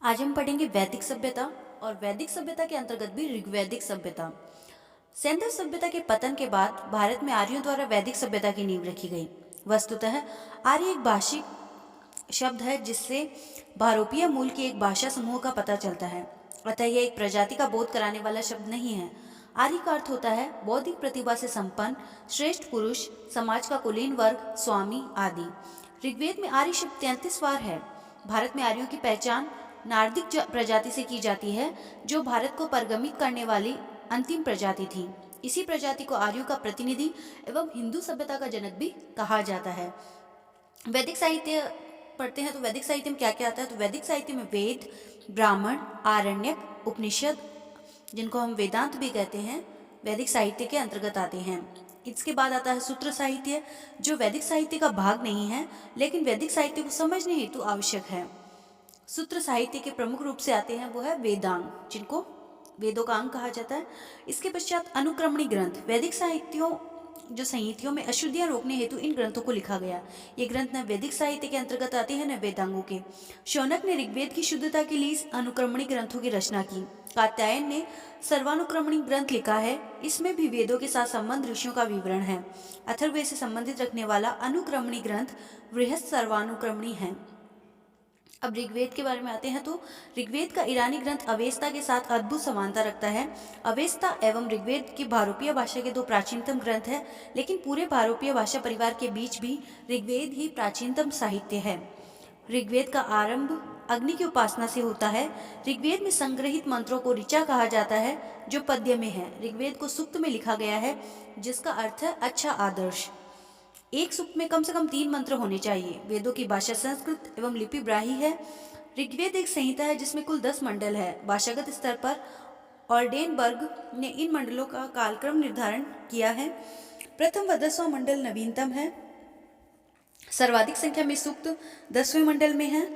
आज हम पढ़ेंगे वैदिक सभ्यता और वैदिक सभ्यता के अंतर्गत भी ऋग्वैदिक सभ्यता। सैंधव सभ्यता के पतन के बाद भारत में आर्यों द्वारा वैदिक सभ्यता की नींव रखी गई। वस्तुतः आर्य एक भाषिक शब्द है जिससे भारोपीय मूल के एक भाषा समूह का पता चलता है, अतः यह एक प्रजाति का बोध कराने वाला शब्द नहीं है। आर्य का अर्थ होता है बौद्धिक प्रतिभा से संपन्न, श्रेष्ठ पुरुष, समाज का कुलीन वर्ग, स्वामी आदि। ऋग्वेद में आर्य शब्द 33 बार है। भारत में आर्यों की पहचान नार्दिक प्रजाति से की जाती है, जो भारत को परगमित करने वाली अंतिम प्रजाति थी। इसी प्रजाति को आर्यों का प्रतिनिधि एवं हिंदू सभ्यता का जनक भी कहा जाता है। वैदिक साहित्य पढ़ते हैं तो वैदिक साहित्य में क्या क्या आता है। तो वैदिक साहित्य में वेद, ब्राह्मण, आरण्यक, उपनिषद, जिनको हम वेदांत भी कहते हैं, वैदिक साहित्य के अंतर्गत आते हैं। इसके बाद आता है सूत्र साहित्य, जो वैदिक साहित्य का भाग नहीं है लेकिन वैदिक साहित्य को समझने हेतु आवश्यक है। सूत्र साहित्य के प्रमुख रूप से आते हैं वो है वेदांग, जिनको वेदों का अंग कहा जाता है। इसके पश्चात अनुक्रमणी ग्रंथ, वैदिक साहित्यों जो संहितियों में अशुद्धियां रोकने हेतु इन ग्रंथों को लिखा गया। ये ग्रंथ न वैदिक साहित्य के अंतर्गत आते हैं न वेदांगों के। शौनक ने ऋग्वेद की शुद्धता के लिए अनुक्रमणी ग्रंथों की रचना की। कात्यायन ने सर्वानुक्रमणी ग्रंथ लिखा है। इसमें भी वेदों के साथ संबंध ऋषियों का विवरण है। अथर्ववेद से संबंधित रखने वाला अनुक्रमणी ग्रंथ बृहत सर्वानुक्रमणी है। अब ऋग्वेद के बारे में आते हैं तो ऋग्वेद का ईरानी ग्रंथ अवेस्ता के साथ अद्भुत समानता रखता है। अवेस्ता एवं ऋग्वेद की भारोपीय भाषा के दो प्राचीनतम ग्रंथ है, लेकिन पूरे भारोपीय भाषा परिवार के बीच भी ऋग्वेद ही प्राचीनतम साहित्य है। ऋग्वेद का आरंभ अग्नि की उपासना से होता है। ऋग्वेद में संग्रहित मंत्रों को ऋचा कहा जाता है, जो पद्य में है। ऋग्वेद को सूक्त में लिखा गया है, जिसका अर्थ है अच्छा आदर्श। एक सूक्त में कम से कम 3 मंत्र होने चाहिए। वेदों की भाषा संस्कृत एवं लिपि ब्राह्मी है। ऋग्वेद एक संहिता है जिसमें कुल 10 मंडल है। भाषागत स्तर पर ऑर्डेनबर्ग ने इन मंडलों का कालक्रम निर्धारण किया है। प्रथम व 10वां मंडल नवीनतम है। सर्वाधिक संख्या में सूक्त 10वें मंडल में है।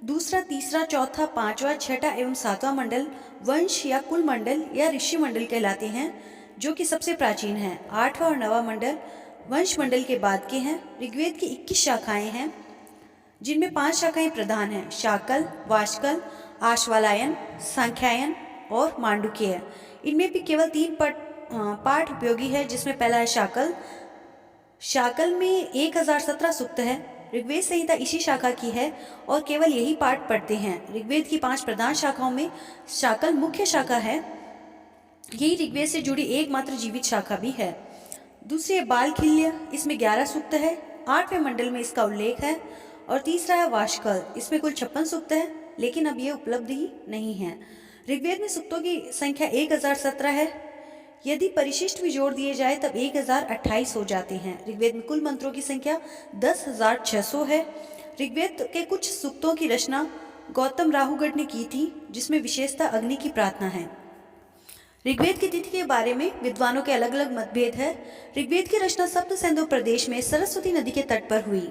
दूसरा, तीसरा, चौथा, पांचवा, छठा एवं 7वां मंडल वंश या कुल मंडल या ऋषि मंडल कहलाते हैं, जो कि सबसे प्राचीन है। 8वां और 9वां मंडल वंश मंडल के बाद के हैं। ऋग्वेद की 21 शाखाएं हैं, जिनमें 5 शाखाएं प्रधान हैं: शाकल, वाशकल, आश्वालायन, सांख्यायन और मांडुक्य। इनमें भी केवल 3 पाठ उपयोगी है, जिसमें पहला है शाकल। शाकल में 1017 सूक्त है। ऋग्वेद संहिता इसी शाखा की है और केवल यही पाठ पढ़ते हैं। ऋग्वेद की 5 प्रधान शाखाओं में शाकल मुख्य शाखा है। यही ऋग्वेद से जुड़ी एकमात्र जीवित शाखा भी है। दूसरी है बालखिल्य, इसमें 11 सूक्त है। 8वें मंडल में इसका उल्लेख है। और तीसरा है वाशकल, इसमें कुल 56 सूक्त है, लेकिन अब ये उपलब्ध ही नहीं है। ऋग्वेद में सूक्तों की संख्या 1017 है। यदि परिशिष्ट भी जोड़ दिए जाए तब 1028 हो जाते हैं। ऋग्वेद में कुल मंत्रों की संख्या 10,600 है। ऋग्वेद के कुछ सूक्तों की रचना गौतम राहुगढ़ ने की थी, जिसमें विशेषतः अग्नि की प्रार्थना है। ऋग्वेद की तिथि के बारे में विद्वानों के अलग अलग मतभेद है। ऋग्वेद की रचना सप्त सिंधु प्रदेश में सरस्वती नदी के तट पर हुई।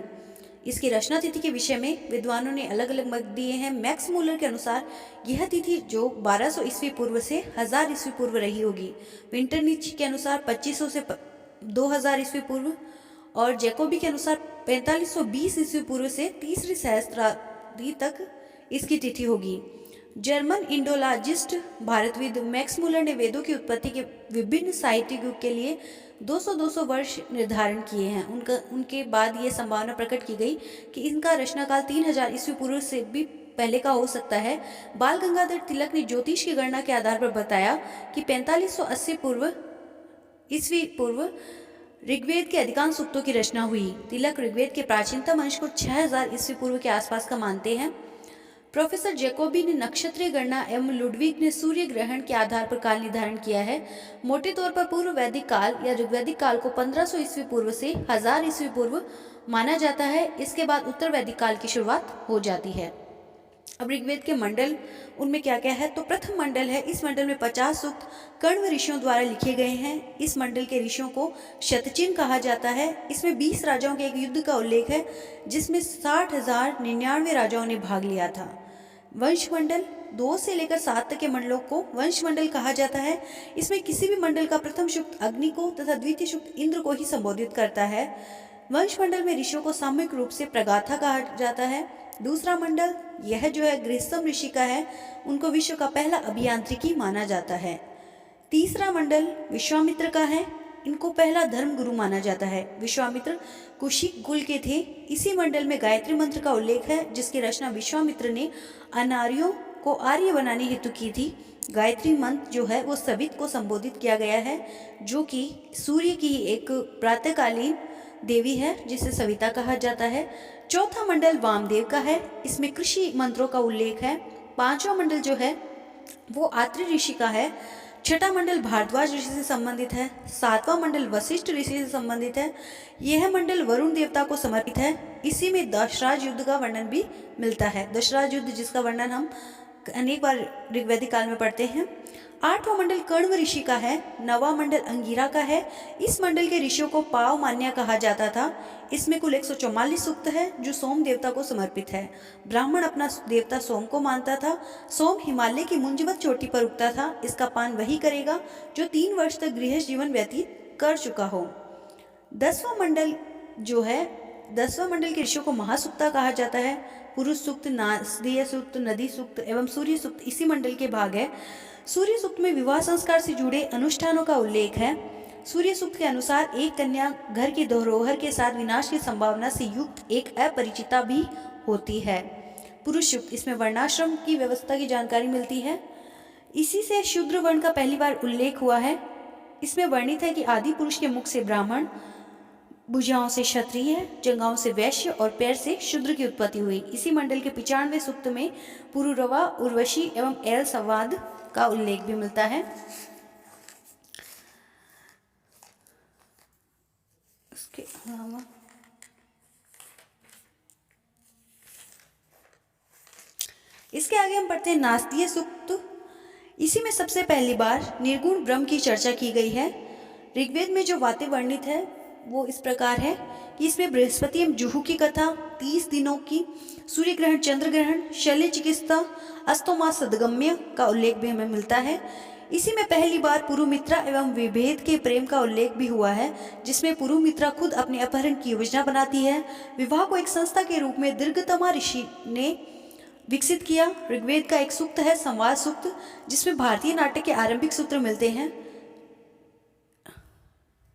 इसकी रचना तिथि के विषय में विद्वानों ने अलग अलग मत दिए हैं। मैक्स मूलर के अनुसार यह तिथि जो 1200 ईस्वी पूर्व से 1000 ईस्वी पूर्व रही होगी। विंटरनिच के अनुसार 2500 से 2000 ईस्वी पूर्व और जैकोबी के अनुसार 4520 ईस्वी पूर्व से तीसरी सहस्त्राब्दी तक इसकी तिथि होगी। जर्मन इंडोलॉजिस्ट भारतविद मैक्स मूलर ने वेदों की उत्पत्ति के विभिन्न साहित्यिक युग के लिए 200-200 वर्ष निर्धारण किए हैं। उनके बाद ये संभावना प्रकट की गई कि इनका रचनाकाल 3000 ईस्वी पूर्व से भी पहले का हो सकता है। बाल गंगाधर तिलक ने ज्योतिष की गणना के आधार पर बताया कि 4580 ईस्वी पूर्व ऋग्वेद के अधिकांश सूक्तों की रचना हुई। तिलक ऋग्वेद के प्राचीनतम अंश को 6000 ईस्वी पूर्व के आसपास का मानते हैं। प्रोफेसर जैकोबी ने नक्षत्रीय गणना एवं लुडविग ने सूर्य ग्रहण के आधार पर काल निर्धारण किया है। मोटे तौर पर पूर्व वैदिक काल या ऋग्वैदिक काल को 1500 ईस्वी पूर्व से 1000 ईस्वी पूर्व माना जाता है। इसके बाद उत्तर वैदिक काल की शुरुआत हो जाती है। अब ऋग्वेद के मंडल, उनमें क्या क्या है। तो प्रथम मंडल है। इस मंडल में 50 सूक्त कण्व ऋषियों द्वारा लिखे गए हैं। इस मंडल के ऋषियों को शतचिन्ह कहा जाता है। इसमें 20 राजाओं के एक युद्ध का उल्लेख है, जिसमें 60,099 राजाओं ने भाग लिया था। वंश मंडल 2 से लेकर 7 तक के मंडलों को वंश मंडल कहा जाता है। इसमें किसी भी मंडल का प्रथम सूक्त अग्नि को तथा द्वितीय सूक्त इंद्र को ही संबोधित करता है। वंशमंडल में ऋषियों को सामूहिक रूप से प्रगाथा कहा जाता है। दूसरा मंडल यह जो है गृहस्थम ऋषि का है, उनको विश्व का पहला अभियांत्रिकी माना जाता है। तीसरा मंडल विश्वामित्र का है, इनको पहला धर्म गुरु माना जाता है। विश्वामित्र कुशिक कुल के थे। इसी मंडल में गायत्री मंत्र का उल्लेख है, जिसकी रचना विश्वामित्र ने अनार्यों को आर्य बनाने हेतु की थी। गायत्री मंत्र जो है वो सवित को संबोधित किया गया है, जो कि सूर्य की एक प्रातःकालीन देवी है, जिसे सविता कहा जाता है। चौथा मंडल वामदेव का है, इसमें कृषि मंत्रों का उल्लेख है। पांचवा मंडल जो है वो आत्रि ऋषि का है। छठा मंडल भारद्वाज ऋषि से संबंधित है। सातवां मंडल वशिष्ठ ऋषि से संबंधित है। यह मंडल वरुण देवता को समर्पित है। इसी में दशराज युद्ध का वर्णन भी मिलता है। दशराज युद्ध जिसका वर्णन हम अनेक बार ऋग्वैदिक काल में पढ़ते हैं। आठवां मंडल कण्व ऋषि का है। नवां मंडल अंगिरा का है। इस मंडल के ऋषियों को पाव मान्या कहा जाता था। इसमें कुल 144 सूक्त है, जो सोम देवता को समर्पित है। ब्राह्मण अपना देवता सोम को मानता था। सोम हिमालय की मुंजवत चोटी पर उगता था। इसका पान वही करेगा जो 3 वर्ष तक गृहस्थ जीवन व्यतीत कर चुका हो। 10वां मंडल जो है, 10वां मंडल के ऋषियों को महासुक्ता कहा जाता है। पुरुष सूक्त, नासदीय सूक्त, नदी सूक्त एवं सूर्य सूक्त इसी मंडल के भाग है। सूर्य सूक्त में विवाह संस्कार से जुड़े अनुष्ठानों का उल्लेख है। सूर्य सूक्त के अनुसार एक कन्या घर की धरोहर के साथ विनाश की संभावना से युक्त एक अपरिचिता भी होती है। पुरुष सूक्त, इसमें वर्णाश्रम की व्यवस्था की जानकारी मिलती है। इसी से शूद्र वर्ण का पहली बार उल्लेख हुआ है। इसमें वर्णित है कि आदि पुरुष के मुख से ब्राह्मण, भुजाओं से क्षत्रिय, जंघाओं से वैश्य और पैर से शूद्र की उत्पत्ति हुई। इसी मंडल के 95वें सूक्त में पुरुरवा, उर्वशी एवं एल संवाद का उल्लेख भी मिलता है। इसके अलावा इसके आगे हम पढ़ते हैं नास्तीय सूक्त। इसी में सबसे पहली बार निर्गुण ब्रह्म की चर्चा की गई है। ऋग्वेद में जो बातें वर्णित है वो इस प्रकार है कि इसमें बृहस्पति एवं जुहू की कथा, 30 दिनों की, सूर्य ग्रहण, चंद्र ग्रहण, शल्य चिकित्सा, अस्तोमा सदगम्य का उल्लेख भी हमें मिलता है। इसी में पहली बार पुरुमित्रा एवं विभेद के प्रेम का उल्लेख भी हुआ है, जिसमें पुरुमित्रा खुद अपने अपहरण की योजना बनाती है। विवाह को एक संस्था के रूप में दीर्घतमा ऋषि ने विकसित किया। ऋग्वेद का एक सूक्त है संवाद सूक्त, जिसमें भारतीय नाट्य के आरंभिक सूत्र मिलते हैं।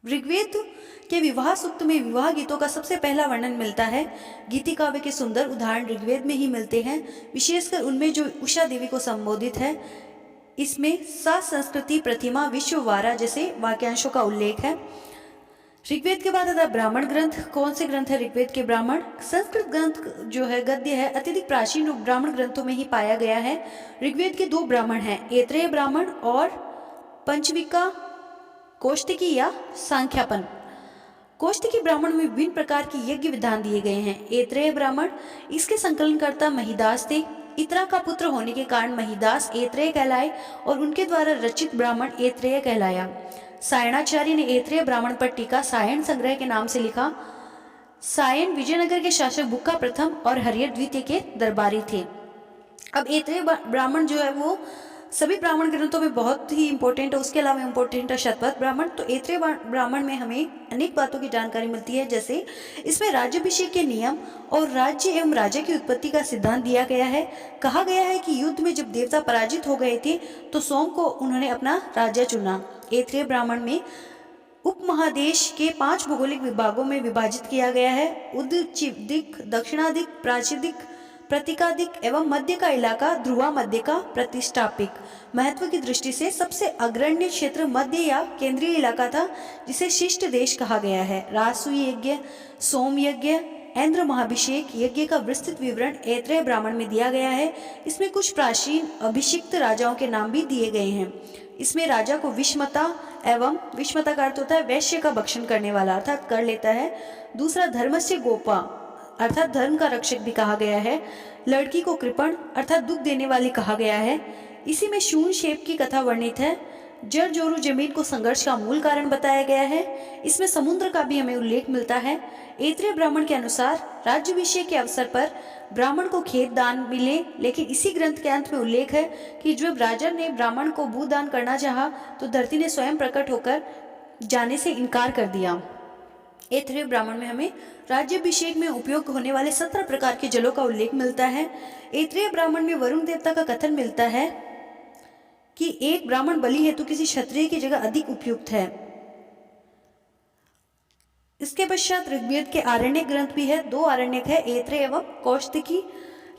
ऋग्वेद के विवाह सूक्त में विवाह गीतों का सबसे पहला वर्णन मिलता है। गीति काव्य के सुंदर उदाहरण ऋग्वेद में ही मिलते हैं, विशेषकर उनमें जो उषा देवी को संबोधित है। इसमें सा संस्कृति, प्रतिमा, विश्ववारा जैसे वाक्यांशों का उल्लेख है। ऋग्वेद के बाद आता ब्राह्मण ग्रंथ। कौन से ग्रंथ है ऋग्वेद के? ब्राह्मण। संस्कृत ग्रंथ जो है गद्य है, अत्यधिक प्राचीन रूप ब्राह्मण ग्रंथों में ही पाया गया है। ऋग्वेद के 2 ब्राह्मण हैं, ऐत्रेय ब्राह्मण और पंचविका कौष्टिकी या सांख्यापन। कौष्टिकी ब्राह्मण में विभिन्न प्रकार के यज्ञ विधान दिए गए हैं। ऐत्रेय ब्राह्मण, इसके संकलनकर्ता महिदास थे। इत्रा का पुत्र होने के कारण महिदास ऐत्रेय कहलाए और उनके द्वारा रचित ब्राह्मण ऐत्रेय कहलाया। सायणाचार्य ने ऐत्रेय ब्राह्मण पर टीका सायण संग्रह के नाम से लिखा। सायण विजयनगर के शासक बुक्का प्रथम और हरिहर द्वितीय के दरबारी थे। अब ऐत्रेय ब्राह्मण जो है वो सभी ब्राह्मण ग्रंथों में बहुत ही इंपॉर्टेंट है। उसके अलावा इंपॉर्टेंट है शतपथ ब्राह्मण। तो ऐत्रेय ब्राह्मण में हमें अनेक बातों की जानकारी मिलती है, जैसे इसमें राज्याभिषेक के नियम और राज्य एवं राजा की उत्पत्ति का सिद्धांत दिया गया है। कहा गया है कि युद्ध में जब देवता पराजित हो गए थे तो सोम को उन्होंने अपना राजा चुना। ऐत्रेय ब्राह्मण में उपमहादेश के 5 भौगोलिक विभागों में विभाजित किया गया है। दिक, दक्षिणादिक, प्राचीदिक, प्रतीकादिक एवं मध्य का इलाका ध्रुवा मध्य का प्रतिष्ठापिक। महत्व की दृष्टि से सबसे अग्रण्य क्षेत्र मध्य या केंद्रीय इलाका था, जिसे शिष्ट देश कहा गया है। राजसूय यज्ञ, सोम यज्ञ, ऐन्द्र महाभिषेक यज्ञ का विस्तृत विवरण ऐत्रेय ब्राह्मण में दिया गया है। इसमें कुछ प्राचीन अभिषिक्त राजाओं के नाम भी दिए गए हैं। इसमें राजा को विषमता एवं विषमता का अर्थ होता है वैश्य का भक्षण करने वाला, अर्थात कर लेता है। दूसरा धर्मस्य गोपा अर्थात धर्म का रक्षक भी कहा गया है। लड़की को कृपण अर्थात दुख देने वाली कहा गया है। इसी में शून शेप की कथा वर्णित है। जड़ जोरू जमीन को संघर्ष का मूल कारण बताया गया है। इसमें समुद्र का भी हमें उल्लेख मिलता है। ऐत्रेय ब्राह्मण के अनुसार राज्याभिषेक के अवसर पर ब्राह्मण को खेत दान मिले, लेकिन इसी ग्रंथ के अंत में उल्लेख है कि जब राजा ने ब्राह्मण को भूदान करना चाहा तो धरती ने स्वयं प्रकट होकर जाने से इनकार कर दिया। ऐत्रेय ब्राह्मण में हमें राज्याभिषेक में उपयोग होने वाले 17 प्रकार के जलों का उल्लेख मिलता है। ऐत्रेय ब्राह्मण में वरुण देवता का कथन मिलता है कि एक ब्राह्मण बलि हेतु किसी क्षत्रिय की जगह अधिक उपयुक्त है। इसके पश्चात ऋग्वेद के आरण्यक ग्रंथ भी है, 2 आरण्यक है, ऐत्रेय एवं कौशिकी।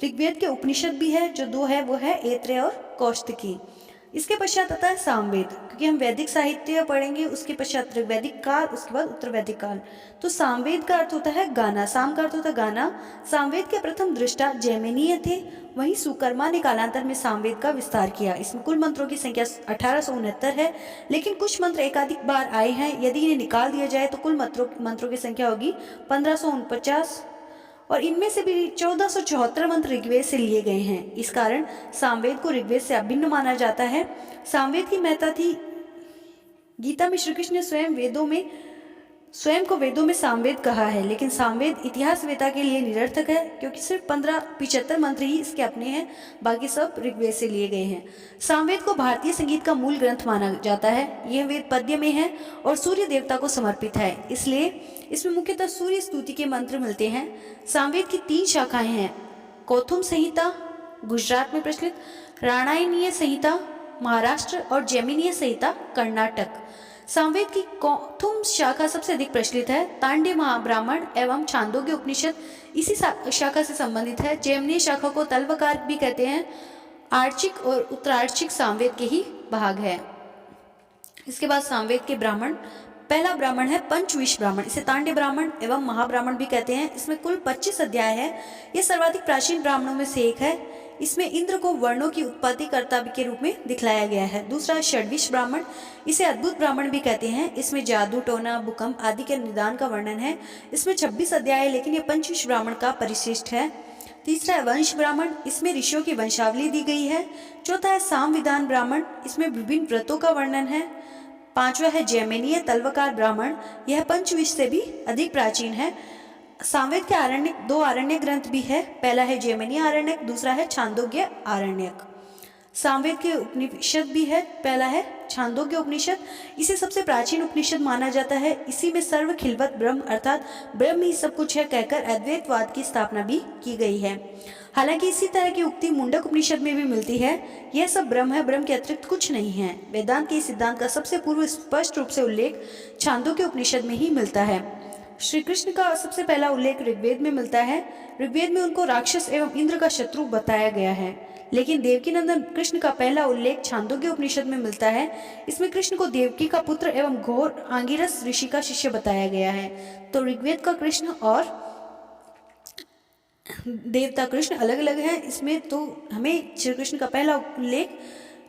ऋग्वेद के उपनिषद भी है, जो 2 है वो है ऐत्रेय और कौशिकी। इसके पश्चात आता है सामवेद, क्योंकि हम वैदिक साहित्य पढ़ेंगे, उसके पश्चात ऋग्वैदिक काल, उसके बाद उत्तर वैदिक काल। तो सामवेद का अर्थ होता है गाना, साम का अर्थ होता है गाना। सामवेद के प्रथम दृष्टा जैमिनीय थे, वहीं सुकर्मा ने कालांतर में सामवेद का विस्तार किया। इसमें कुल मंत्रों की संख्या 1869 है, लेकिन कुछ मंत्र एकाधिक बार आए हैं। यदि इन्हें निकाल दिया जाए तो कुल मंत्रों की संख्या होगी 1549, और इनमें से भी 1474 मंत्र ऋग्वेद से लिए गए हैं। इस कारण सामवेद को ऋग्वेद से अभिन्न माना जाता है। सामवेद की महत्ता थी। गीता में श्री कृष्ण ने स्वयं को वेदों में सामवेद कहा है, लेकिन सामवेद इतिहास वेता के लिए निरर्थक है, क्योंकि सिर्फ 75 मंत्र ही इसके अपने हैं, बाकी सब ऋग्वेद से लिए गए हैं। सामवेद को भारतीय संगीत का मूल ग्रंथ माना जाता है। यह वेद पद्य में है और सूर्य देवता को समर्पित है, इसलिए इसमें मुख्यतः सूर्य स्तुति के मंत्र मिलते हैं। सामवेद की 3 शाखाएं हैं, कौथुम संहिता गुजरात में प्रचलित, राणायणीय संहिता महाराष्ट्र और जैमिनीय संहिता कर्नाटक। सामवेद की कौथुम शाखा सबसे अधिक प्रचलित है। तांड्य महाब्राह्मण एवं छांदोग्य उपनिषद इसी शाखा से संबंधित है। जैमिनीय शाखा को तल्वकार भी कहते हैं। आर्चिक और उत्तरार्चिक सामवेद के ही भाग है। इसके बाद सामवेद के ब्राह्मण, पहला ब्राह्मण है पंचविश ब्राह्मण, इसे तांड्य ब्राह्मण एवं महाब्राह्मण भी कहते हैं। इसमें कुल 25 अध्याय है। यह सर्वाधिक प्राचीन ब्राह्मणों में से एक है। इसमें इंद्र को वर्णों की उत्पत्ति कर्ता के रूप में दिखलाया गया है। दूसरा है षड्विश ब्राह्मण, इसे अद्भुत ब्राह्मण भी कहते हैं। इसमें जादू, टोना, भूकंप आदि के निदान का वर्णन है। इसमें 26 अध्याय है, लेकिन यह पंचविश ब्राह्मण का परिशिष्ट है। तीसरा है वंश ब्राह्मण, इसमें ऋषियों की वंशावली दी गई है। चौथा है सामविधान ब्राह्मण, इसमें विभिन्न व्रतों का वर्णन है। पांचवा है जैमिनीय तल्वकार ब्राह्मण, यह पंचविश से भी अधिक प्राचीन है। सामवेद के आरण्यक 2 आरण्यक ग्रंथ भी है, पहला है जैमिनीय आरण्यक, दूसरा है छांदोग्य आरण्यक। सामवेद के उपनिषद भी है, पहला है छांदोग्य उपनिषद, इसे सबसे प्राचीन उपनिषद माना जाता है। इसी में सर्व खिलवत ब्रह्म अर्थात ब्रह्म ही सब कुछ है कहकर अद्वैतवाद की स्थापना भी की गई है। हालांकि इसी तरह की उक्ति मुंडक उपनिषद में भी मिलती है। यह सब ब्रह्म है, ब्रह्म के अतिरिक्त कुछ नहीं है। वेदांत के इस सिद्धांत का सबसे पूर्व स्पष्ट रूप से उल्लेख छांदोग्य उपनिषद में ही मिलता है। श्री कृष्ण का सबसे पहला उल्लेख ऋग्वेद में मिलता है। ऋग्वेद में उनको राक्षस एवं इंद्र का शत्रु बताया गया है, लेकिन देवकीनंदन कृष्ण का पहला उल्लेख छांदोग्य उपनिषद में मिलता है। इसमें कृष्ण को देवकी का पुत्र एवं घोर आंगिरस ऋषि का शिष्य बताया गया है। तो ऋग्वेद का कृष्ण और देवता कृष्ण अलग अलग हैं। इसमें तो हमें श्री कृष्ण का पहला उल्लेख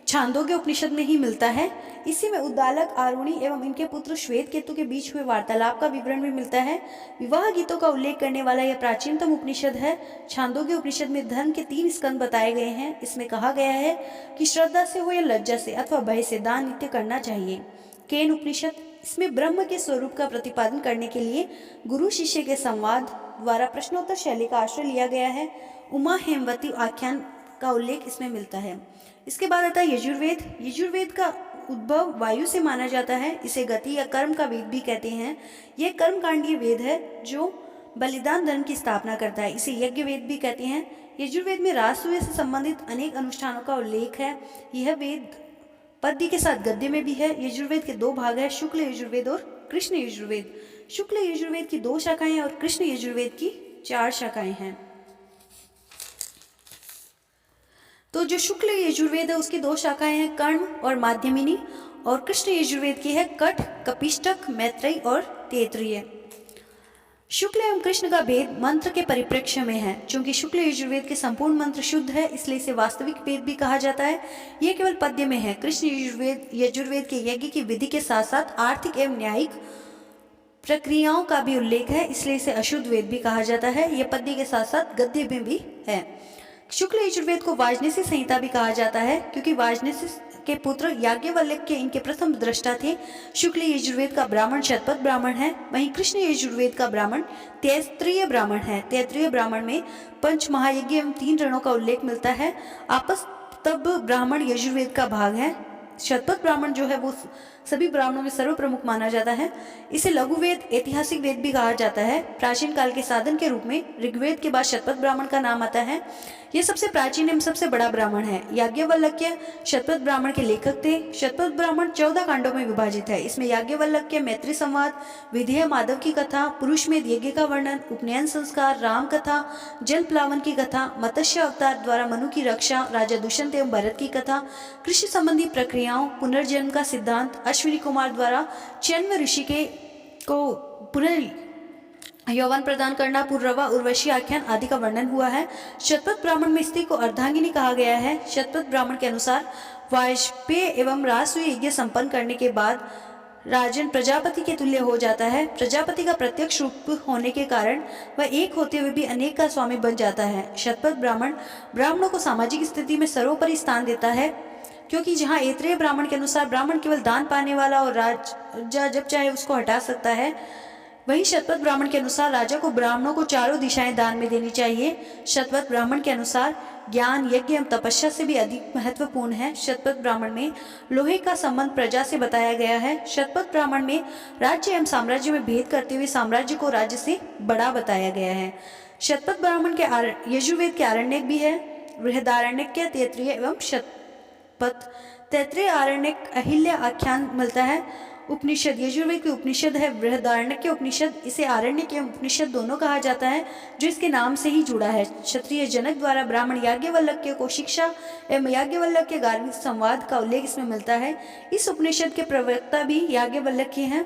छांदोग्य उपनिषद में ही मिलता है। इसी में उद्दालक, आरुणि एवं इनके पुत्र श्वेत केतु के बीच हुए वार्तालाप का विवरण भी मिलता है। विवाह गीतों का उल्लेख करने वाला यह प्राचीनतम उपनिषद है। छांदोग्य उपनिषद में धर्म के 3 स्कंद बताए गए हैं। इसमें कहा गया है कि श्रद्धा से हो या लज्जा से अथवा भय से दान नित्य करना चाहिए। केन उपनिषद, इसमें ब्रह्म के स्वरूप का प्रतिपादन करने के लिए गुरु शिष्य के संवाद द्वारा प्रश्नोत्तर शैली का आश्रय लिया गया है। उमा हेमवती आख्यान का उल्लेख इसमें मिलता है। इसके बाद आता है यजुर्वेद। यजुर्वेद का उद्भव वायु से माना जाता है। इसे गति या कर्म का वेद भी कहते हैं। यह कर्मकांडीय वेद है जो बलिदान धर्म की स्थापना करता है। इसे यज्ञ वेद भी कहते हैं। यजुर्वेद में राजसूय से संबंधित अनेक अनुष्ठानों का उल्लेख है। यह वेद पद्य के साथ गद्य में भी है। यजुर्वेद के 2 भाग है, शुक्ल यजुर्वेद और कृष्ण यजुर्वेद। शुक्ल यजुर्वेद की 2 शाखाएं और कृष्ण यजुर्वेद की 4 शाखाएं हैं। तो जो शुक्ल यजुर्वेद है उसकी 2 शाखाएं हैं, कर्ण और माध्यमिनी, और कृष्ण यजुर्वेद की है कठ, कपिष्टक, मैत्रेयी और तैत्तिरीय। शुक्ल एवं कृष्ण का भेद मंत्र के परिप्रेक्ष्य में है। चूंकि शुक्ल यजुर्वेद के संपूर्ण मंत्र शुद्ध है, इसलिए इसे वास्तविक वेद भी कहा जाता है। यह केवल पद्य में है। कृष्ण यजुर्वेद के यज्ञ की विधि के साथ साथ आर्थिक एवं न्यायिक प्रक्रियाओं का भी उल्लेख है, इसलिए इसे अशुद्ध वेद भी कहा जाता है। यह पद्य के साथ साथ गद्य में भी है। शुक्ल यजुर्वेद को वाजनेसी संहिता भी कहा जाता है, क्योंकि वाजनेसी के पुत्र याज्ञवल्क्य इनके प्रथम दृष्टा थे। शुक्ल यजुर्वेद का ब्राह्मण शतपथ ब्राह्मण है, वहीं कृष्ण यजुर्वेद का ब्राह्मण तैत्तिरीय ब्राह्मण है। तैत्तिरीय ब्राह्मण में 5 महायज्ञ एवं 3 रणों का उल्लेख मिलता है। आपस्तब ब्राह्मण यजुर्वेद का भाग है। शतपथ ब्राह्मण जो है वो सभी ब्राह्मणों में सर्वप्रमुख माना जाता है। इसे लघु वेद, ऐतिहासिक वेद भी कहा जाता है। प्राचीन काल के साधन के रूप में ऋग्वेद के बाद शतपथ ब्राह्मण का नाम आता है। यह सबसे प्राचीन एवं सबसे बड़ा ब्राह्मण है। याज्ञवल्क्य शतपथ ब्राह्मण के लेखक थे। शतपथ ब्राह्मण 14 कांडों में विभाजित है। इसमें याज्ञवल्क्य, मैत्री संवाद, विधेय माधव की कथा, पुरुष में यज्ञ का वर्णन, उपनयन संस्कार, राम कथा, जल प्लावन की कथा, मत्स्य अवतार द्वारा मनु की रक्षा, राजा दुष्यंत एवं भरत की कथा, कृषि संबंधी प्रक्रियाओं, पुनर्जन्म का सिद्धांत, अश्विनी कुमार द्वारा चैन्व ऋषि को यौवन प्रदान करना, पुरवा, उर्वशी आख्यान आदि का वर्णन हुआ है। शतपथ ब्राह्मण में स्त्री को अर्धांगिनी कहा गया है। शतपथ ब्राह्मण के अनुसार वाजपेय एवं राजसूय यज्ञ संपन्न करने के बाद राजन प्रजापति के तुल्य हो जाता है। प्रजापति का प्रत्यक्ष रूप होने के कारण वह एक होते हुए भी अनेक का स्वामी बन जाता है। शतपथ ब्राह्मण ब्राह्मणों को सामाजिक स्थिति में सर्वोपरि स्थान देता है, क्योंकि जहाँ ऐत्रेय ब्राह्मण के अनुसार ब्राह्मण केवल दान पाने वाला और राजा जब चाहे उसको हटा सकता है, वही शतपथ ब्राह्मण के अनुसार राजा को ब्राह्मणों को चारों दिशाएं दान में देनी चाहिए। शतपथ ब्राह्मण के अनुसार ज्ञान, यज्ञ एवं तपस्या से भी अधिक महत्वपूर्ण है। शतपथ ब्राह्मण में लोहे का संबंध प्रजा से बताया गया है। शतपथ ब्राह्मण में राज्य एवं साम्राज्य में भेद करते हुए साम्राज्य को राज्य से बड़ा बताया गया है। शतपथ ब्राह्मण के यजुर्वेद के आरण्यक भी है। बृहदारण्यक, तैत्तिरीय एवं शतपथ। तैत्तिरीय आरण्यक अहिल्या आख्यान मिलता है। उपनिषद यजुर्वेद के उपनिषद है। बृहदारण्यक उपनिषद, इसे आरण्यक एवं उपनिषद दोनों कहा जाता है, जो इसके नाम से ही जुड़ा है। क्षत्रिय जनक द्वारा ब्राह्मण याज्ञवल्क्य को शिक्षा एवं याज्ञवल्क्य गार्मिक संवाद का उल्लेख इसमें मिलता है। इस उपनिषद के प्रवक्ता भी याज्ञवल्क्य हैं।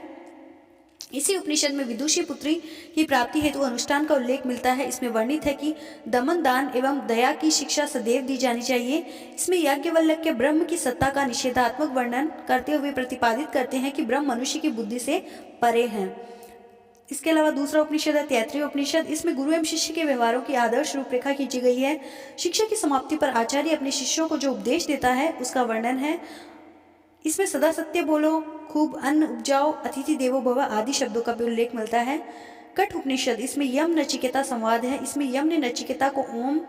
इसी उपनिषद में विदुषी पुत्री की प्राप्ति हेतु अनुष्ठान का उल्लेख मिलता है। इसमें वर्णित है कि दमन, दान एवं दया की शिक्षा सदैव दी जानी चाहिए। इसमें याज्ञवल्क्य ब्रह्म की सत्ता का निषेधात्मक वर्णन करते हुए प्रतिपादित करते हैं कि ब्रह्म मनुष्य की बुद्धि से परे हैं। इसके अलावा दूसरा उपनिषद है तैत्तिरीय उपनिषद। इसमें गुरु एवं शिष्य के व्यवहारों की आदर्श रूपरेखा खींची गई है। शिक्षा की समाप्ति पर आचार्य अपने शिष्यों को जो उपदेश देता है उसका वर्णन है। इसमें सदा सत्य बोलो, खूब अन्न उपजाओ, अतिथि देवो भव आदि शब्दों का भी उल्लेख मिलता है। कठ उपनिषद, इसमें यम नचिकेता संवाद है। इसमें यम ने नचिकेता को ओम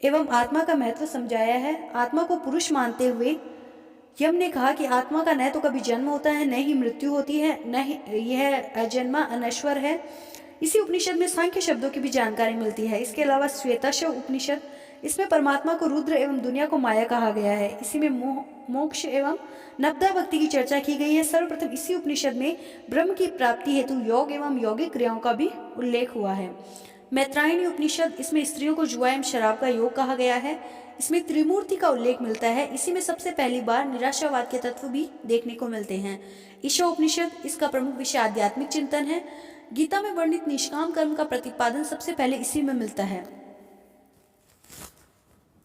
एवं आत्मा का महत्व समझाया है। आत्मा को पुरुष मानते हुए यम ने कहा कि आत्मा का न तो कभी जन्म होता है, न ही मृत्यु होती है, न ही यह अजन्मा अनश्वर है। इसी उपनिषद में सांख्य शब्दों की भी जानकारी मिलती है। इसके अलावा श्वेताश्व उपनिषद, इसमें परमात्मा को रुद्र एवं दुनिया को माया कहा गया है। इसी में मोक्ष एवं नवदा भक्ति की चर्चा की गई है। सर्वप्रथम इसी उपनिषद में ब्रह्म की प्राप्ति हेतु योग एवं यौगिक क्रियाओं का भी उल्लेख हुआ है। मैत्रायणी उपनिषद, इसमें स्त्रियों को जुआ एवं शराब का योग कहा गया है। इसमें त्रिमूर्ति का उल्लेख मिलता है। इसी में सबसे पहली बार निराशावाद के तत्व भी देखने को मिलते हैं। ईशा उपनिषद, इसका प्रमुख विषय आध्यात्मिक चिंतन है। गीता में वर्णित निष्काम कर्म का प्रतिपादन सबसे पहले इसी में मिलता है।